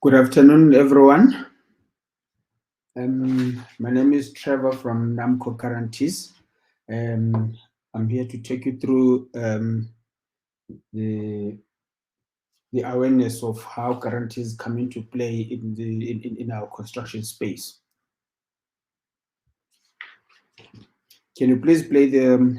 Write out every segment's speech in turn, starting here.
Good afternoon, everyone. My name is Trevor from Namco Guarantees. I'm here to take you through the awareness of how guarantees come into play in our construction space. Can you please play the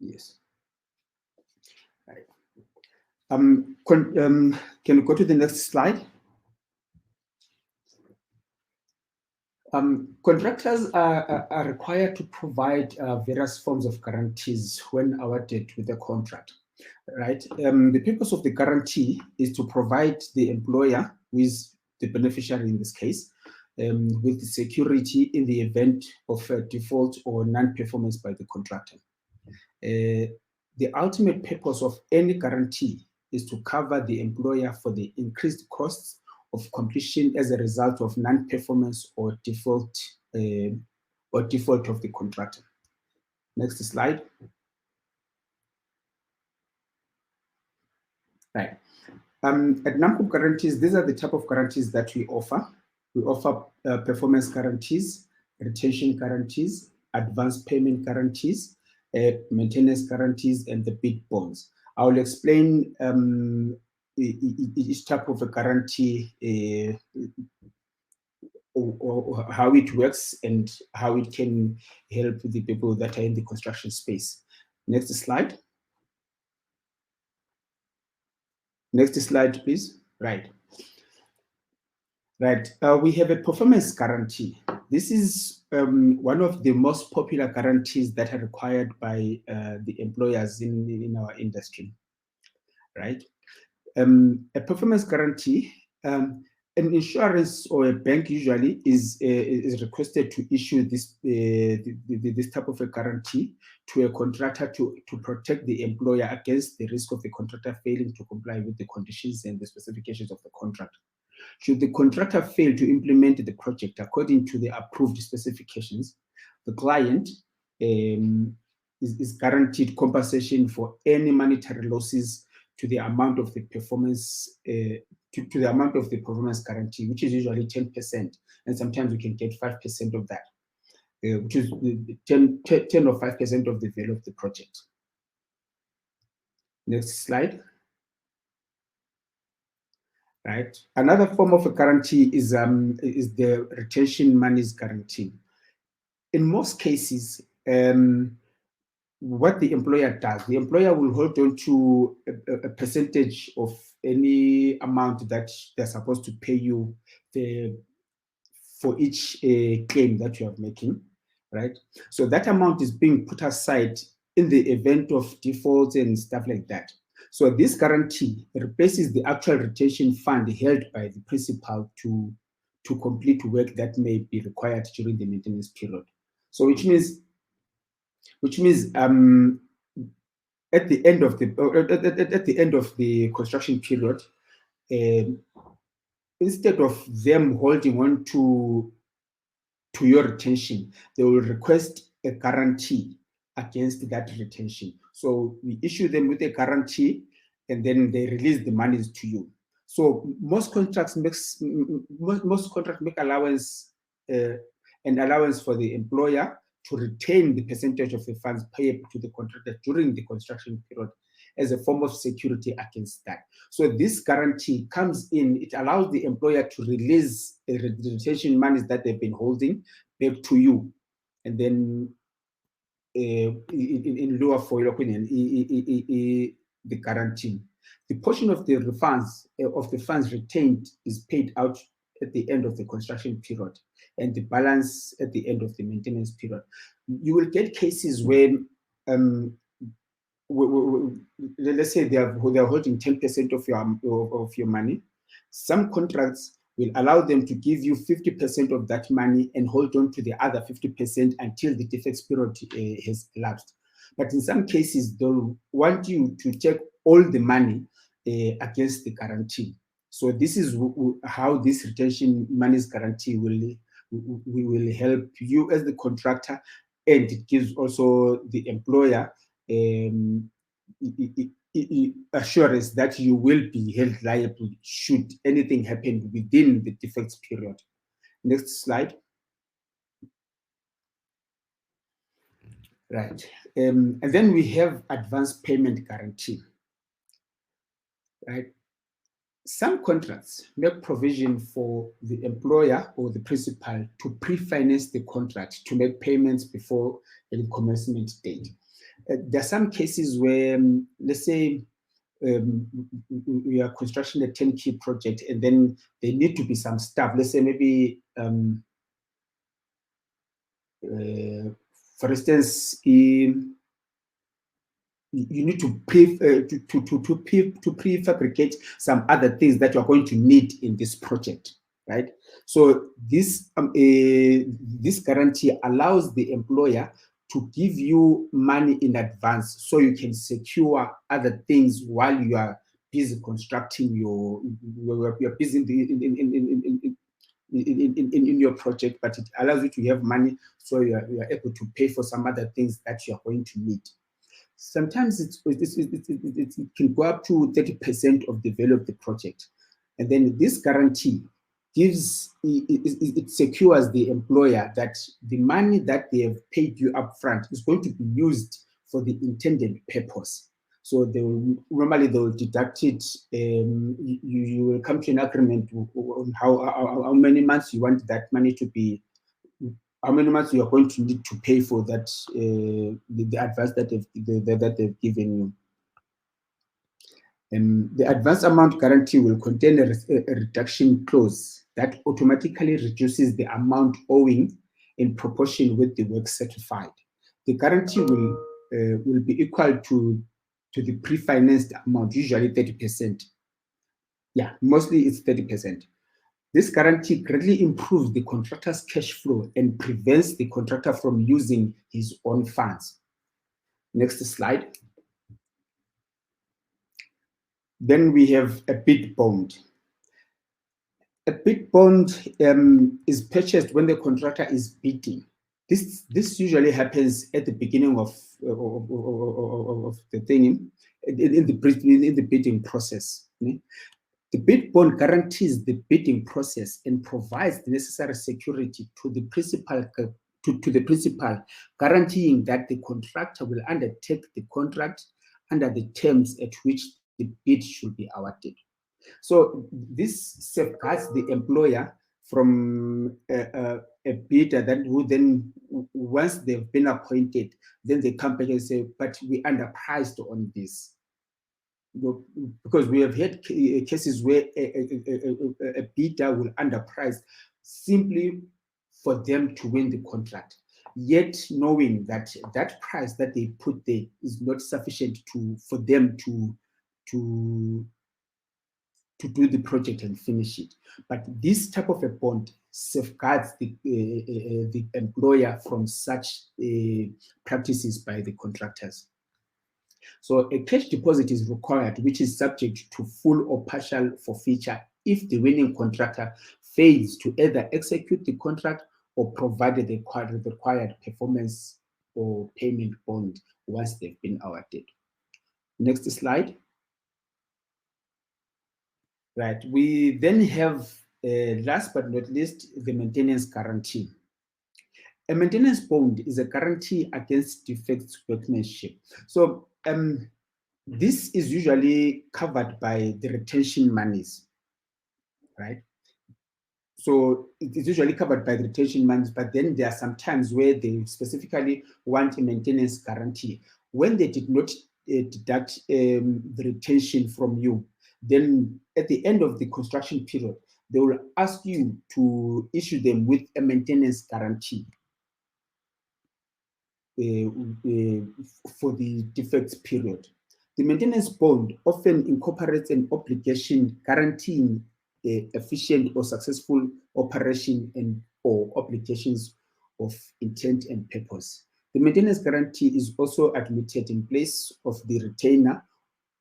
yes. Right. Can you go to the next slide? Contractors are required to provide various forms of guarantees when awarded with a contract, right? The purpose of the guarantee is to provide the employer, who is the beneficiary in this case, with the security in the event of a default or non-performance by the contractor. The ultimate purpose of any guarantee is to cover the employer for the increased costs of completion as a result of non-performance or default of the contractor. Next slide. Right. At Namco Guarantees, these are the type of guarantees that we offer. We offer performance guarantees, retention guarantees, advance payment guarantees, maintenance guarantees, and the bid bonds. I will explain each type of a guarantee or how it works and how it can help the people that are in the construction space. Next slide. Next slide, please. Right. Right. We have a performance guarantee. This is one of the most popular guarantees that are required by the employers in our industry. Right. A performance guarantee, an insurance or a bank usually is requested to issue this this type of a guarantee to a contractor to protect the employer against the risk of the contractor failing to comply with the conditions and the specifications of the contract. Should the contractor fail to implement the project according to the approved specifications, the client is guaranteed compensation for any monetary losses to the amount of the performance to the amount of the performance guarantee, which is usually 10%, and sometimes we can get 5% of that, which is 10 or 5% of the value of the project. Next slide. Right. Another form of a guarantee is the retention monies guarantee. In most cases, what the employer does, the employer will hold on to a percentage of any amount that they're supposed to pay you for each claim that you are making, right? So that amount is being put aside in the event of defaults and stuff like that. So this guarantee replaces the actual retention fund held by the principal to complete work that may be required during the maintenance period. So which means at the end of the construction period, instead of them holding on to your retention, they will request a guarantee against that retention. So we issue them with a guarantee, and then they release the monies to you. So most contracts make allowance an allowance for the employer to retain the percentage of the funds payable to the contractor during the construction period as a form of security against that. So this guarantee comes in, it allows the employer to release the retention monies that they've been holding back to you, and then in lieu of, for your opinion, the guarantee. The portion of the refunds of the funds retained is paid out at the end of the construction period, and the balance at the end of the maintenance period. You will get cases when let's say they are holding 10% of your money. Some contracts will allow them to give you 50% of that money and hold on to the other 50% until the defects period has elapsed. But in some cases, they'll want you to take all the money against the guarantee. So this is how this retention monies guarantee will help you as the contractor, and it gives also the employer assurance that you will be held liable should anything happen within the defects period. Next slide. Right. And then we have advance payment guarantee. Right. Some contracts make provision for the employer or the principal to pre-finance the contract to make payments before the commencement date. There are some cases where, let's say, we are constructing a turnkey project, and then there need to be some stuff. Let's say maybe, for instance, you need to prefabricate some other things that you are going to need in this project, right? So this this guarantee allows the employer to give you money in advance so you can secure other things while you are busy constructing you're busy in your project, but it allows you to have money so you are able to pay for some other things that you are going to need. Sometimes it can go up to 30% of the value of the project. And then this guarantee gives, it secures the employer that the money that they have paid you upfront is going to be used for the intended purpose. So normally they will deduct it. You will come to an agreement on how many months you want that money to be, how many months you are going to need to pay for that, the advance that they've given you. The advance amount guarantee will contain a reduction clause that automatically reduces the amount owing in proportion with the work certified. The guarantee will be equal to the pre-financed amount, usually 30%. Yeah, mostly it's 30%. This guarantee greatly improves the contractor's cash flow and prevents the contractor from using his own funds. Next slide. Then we have a bid bond. A bid bond is purchased when the contractor is bidding. This usually happens at the beginning of the thing, in the bidding process. The bid bond guarantees the bidding process and provides the necessary security to the principal, guaranteeing that the contractor will undertake the contract under the terms at which the bid should be awarded. So this safeguards the employer from a bidder that who then, once they've been appointed, then they come back and say, but we underpriced on this. Because we have had cases where a bidder will underprice simply for them to win the contract, yet knowing that that price that they put there is not sufficient for them to do the project and finish it. But this type of a bond safeguards the employer from such practices by the contractors. So a cash deposit is required, which is subject to full or partial forfeiture if the winning contractor fails to either execute the contract or provide the required performance or payment bond once they've been awarded. Next slide. Right, we then have, last but not least, the maintenance guarantee. A maintenance bond is a guarantee against defects workmanship. So this is usually covered by the retention monies, right? So it is usually covered by the retention monies, but then there are some times where they specifically want a maintenance guarantee. When they did not deduct the retention from you, then at the end of the construction period, they will ask you to issue them with a maintenance guarantee for the defects period. The maintenance bond often incorporates an obligation guaranteeing efficient or successful operation or obligations of intent and purpose. The maintenance guarantee is also admitted in place of the retainer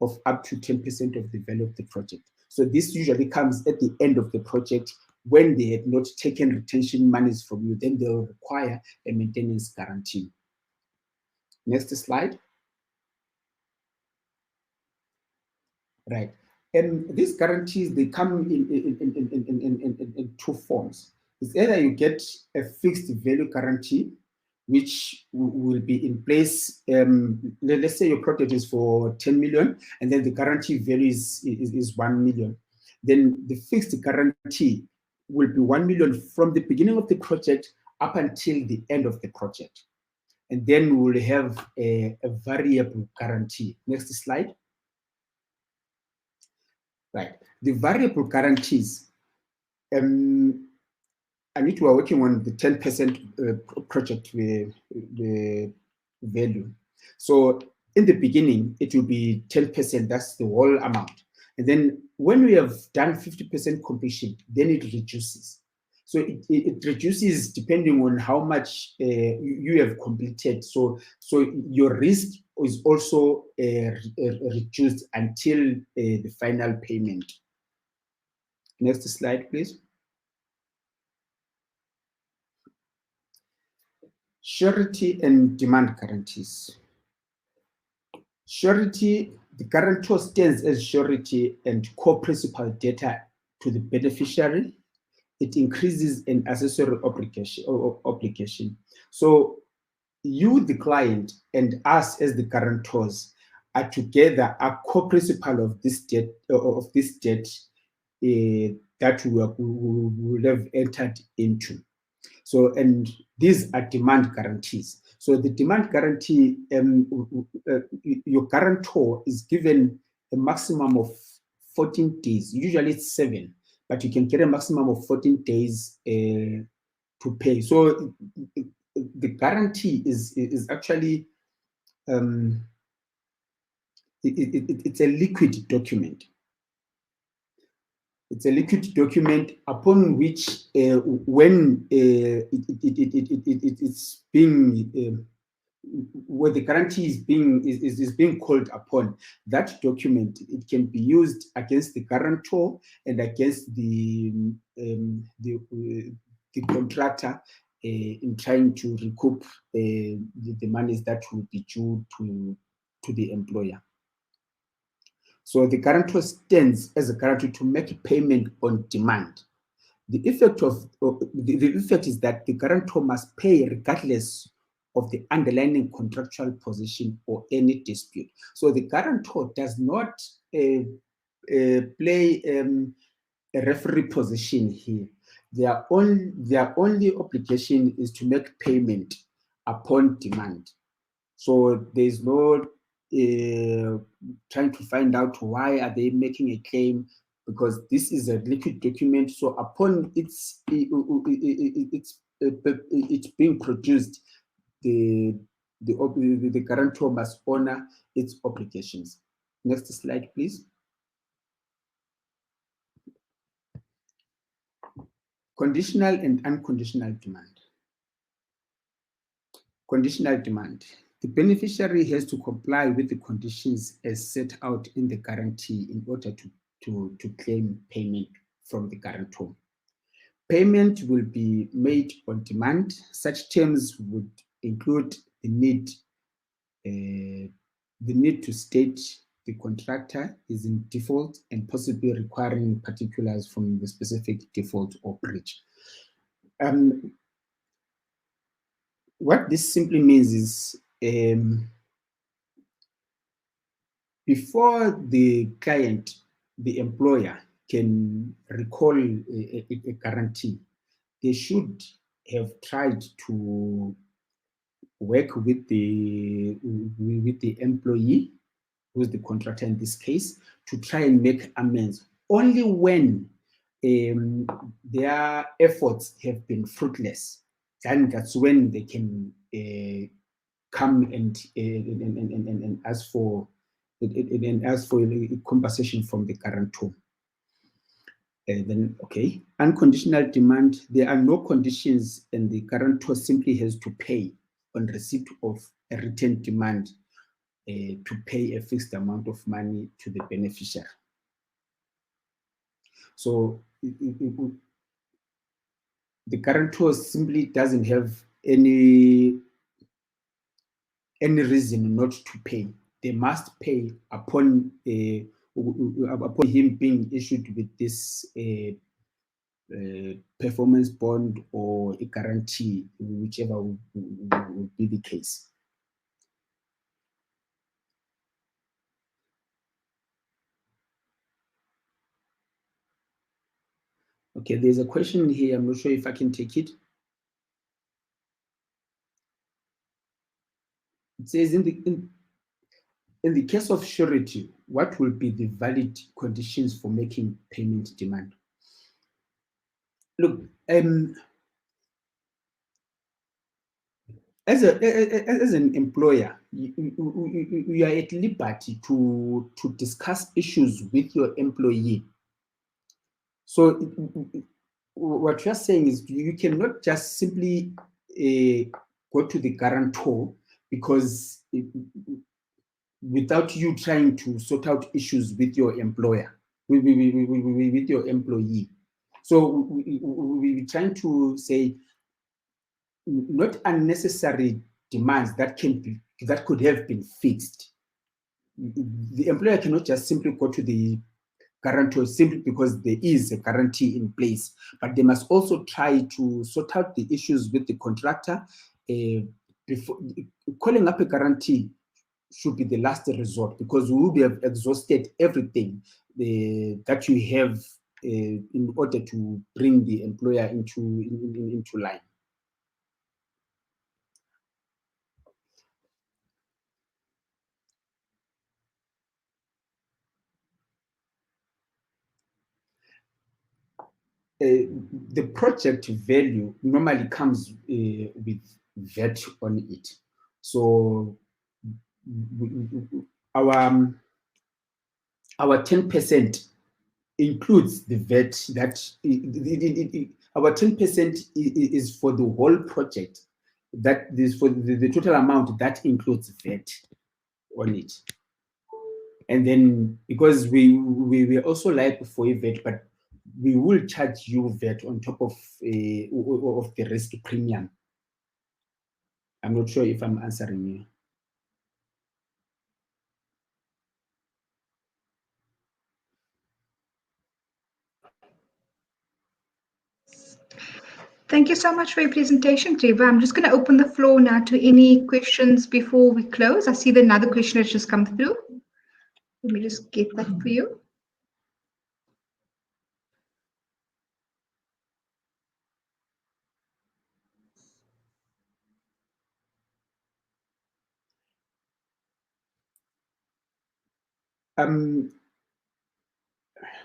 of up to 10% of the value of the project. So this usually comes at the end of the project when they had not taken retention monies from you, then they'll require a maintenance guarantee. Next slide. right? And these guarantees, they come in two forms. It's either you get a fixed value guarantee, which will be in place. Let's say your project is for 10 million, and then the guarantee value is 1 million. Then the fixed guarantee will be 1 million from the beginning of the project up until the end of the project. And then we will have a variable guarantee. Next slide. Right. The variable guarantees, I need to are working on the 10% project the value. So in the beginning, it will be 10%, that's the whole amount. And then when we have done 50% completion, then it reduces. So it reduces depending on how much you have completed. So your risk is also reduced until the final payment. Next slide, please. Surety and demand guarantees. Surety, the guarantor stands as surety and co-principal debtor to the beneficiary. It increases an accessory obligation. So you, the client, and us as the guarantors are together a co-principal of this debt that we will have entered into. So, and these are demand guarantees. So the demand guarantee, your guarantor is given a maximum of 14 days. Usually it's 7, but you can get a maximum of 14 days to pay. So the guarantee is actually, it's a liquid document. It's a liquid document upon which, when it's being, where the guarantee is being called upon, that document, it can be used against the guarantor and against the contractor in trying to recoup the monies that will be due to the employer. So the guarantor stands as a guarantor to make a payment on demand. The effect is that the guarantor must pay regardless of the underlying contractual position or any dispute. So the guarantor does not play a referee position here. Their only obligation is to make payment upon demand. So there's no trying to find out why are they making a claim, because this is a liquid document. So upon it's being produced, the guarantor must honor its obligations. Next slide, please. Conditional and unconditional demand. Conditional demand. The beneficiary has to comply with the conditions as set out in the guarantee in order to claim payment from the guarantor. Payment will be made on demand. Such terms would include the need to state the contractor is in default and possibly requiring particulars from the specific default or breach. What this simply means is, before the client, the employer, can recall a guarantee, they should have tried to work with the employee, who's the contractor in this case, to try and make amends. Only when their efforts have been fruitless, then that's when they can come and ask for compensation from the guarantor. Then, okay, unconditional demand, there are no conditions and the guarantor simply has to pay on receipt of a written demand to pay a fixed amount of money to the beneficiary. So the guarantor simply doesn't have any reason not to pay. They must pay upon upon him being issued with this performance bond or a guarantee, whichever would be the case. Okay, there's a question here. I'm not sure if I can take it. It says, in the case of surety, what will be the valid conditions for making payment demand? Look, as an employer, you are at liberty to discuss issues with your employee. So what you're saying is you cannot just simply go to the guarantor because without you trying to sort out issues with your employer, with your employee. So we're trying to say not unnecessary demands that could have been fixed. The employer cannot just simply go to the guarantor simply because there is a guarantee in place, but they must also try to sort out the issues with the contractor. Before calling up a guarantee should be the last resort, because we will have exhausted everything that you have in order to bring the employer into line. The project value normally comes with VAT on it. So our 10% includes the VAT. Our 10% is for the whole project. That is for the total amount that includes VAT on it. And then because we also liable for a VAT, but we will charge you VAT on top of the risk premium. I'm not sure if I'm answering you. Thank you so much for your presentation, Trevor. I'm just going to open the floor now to any questions before we close. I see that another question has just come through. Let me just get that for you.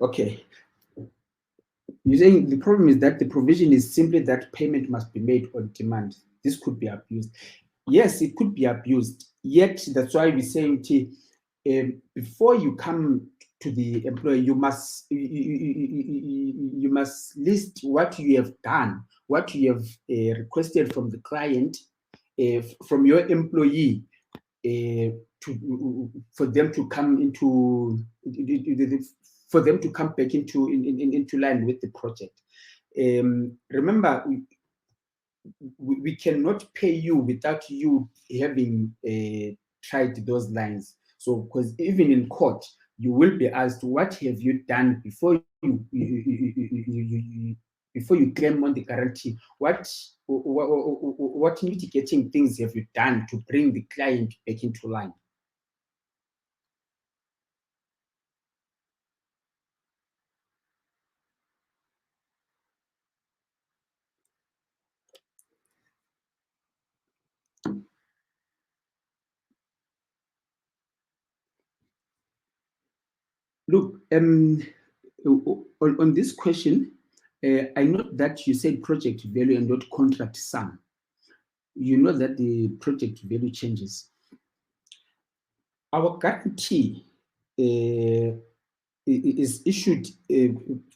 Okay. You're saying the problem is that the provision is simply that payment must be made on demand. This could be abused. Yes, it could be abused. Yet that's why we're saying, before you come to the employer, you must list what you have done, what you have requested from the client, from your employee, for them to come back into line with the project. Remember, we cannot pay you without you having tried those lines. So, because even in court, you will be asked, what have you done before you claim on the guarantee? What mitigating things have you done to bring the client back into line? Look, on this question, I note that you said project value and not contract sum. You know that the project value changes. Our guarantee is issued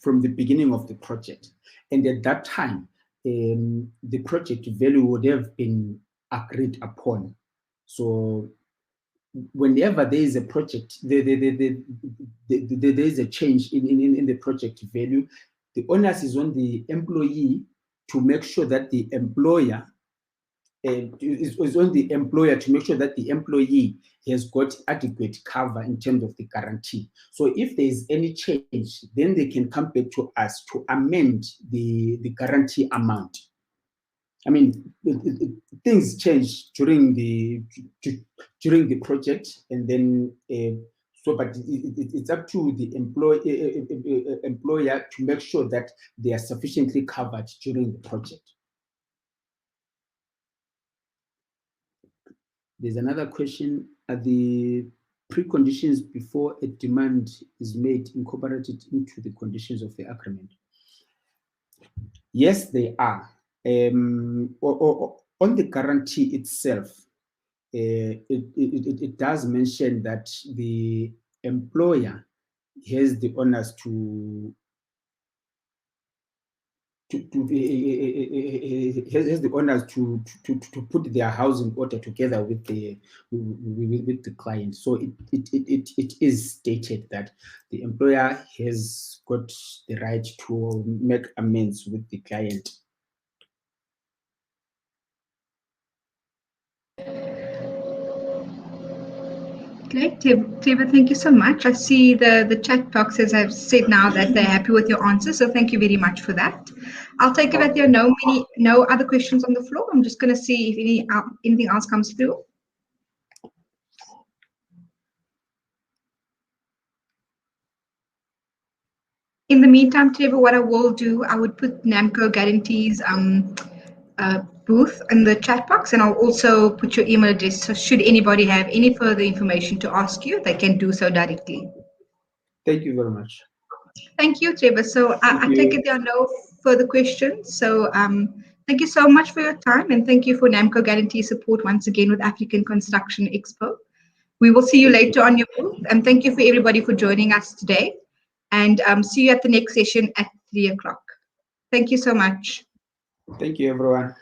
from the beginning of the project. And at that time, the project value would have been agreed upon. So whenever there is a project, there is a change in the project value, the onus is on the employee to make sure that the employer is on the employer to make sure that the employee has got adequate cover in terms of the guarantee. So if there is any change, then they can come back to us to amend the guarantee amount. I mean, things change during the project, and then but it's up to the employer to make sure that they are sufficiently covered during the project. There's another question: are the preconditions before a demand is made incorporated into the conditions of the agreement? Yes, they are. On the guarantee itself, it does mention that the employer has the onus to put their house in order together with the client. So it is stated that the employer has got the right to make amends with the client. Great, Trevor, thank you so much. I see the chat boxes have said now that they're happy with your answer, so thank you very much for that. I'll take it that there are no other questions on the floor. I'm just going to see if anything else comes through. In the meantime, Trevor, what I will do, I would put Namco Guarantees booth in the chat box, and I'll also put your email address. So should anybody have any further information to ask you, they can do so directly. Thank you very much. Thank you, Trevor. So I take it there are no further questions. So thank you so much for your time, and thank you for Namco Guarantee support once again with African Construction Expo. We will see you later on your booth, and thank you for everybody for joining us today. And see you at the next session at 3 o'clock. Thank you so much. Thank you, everyone.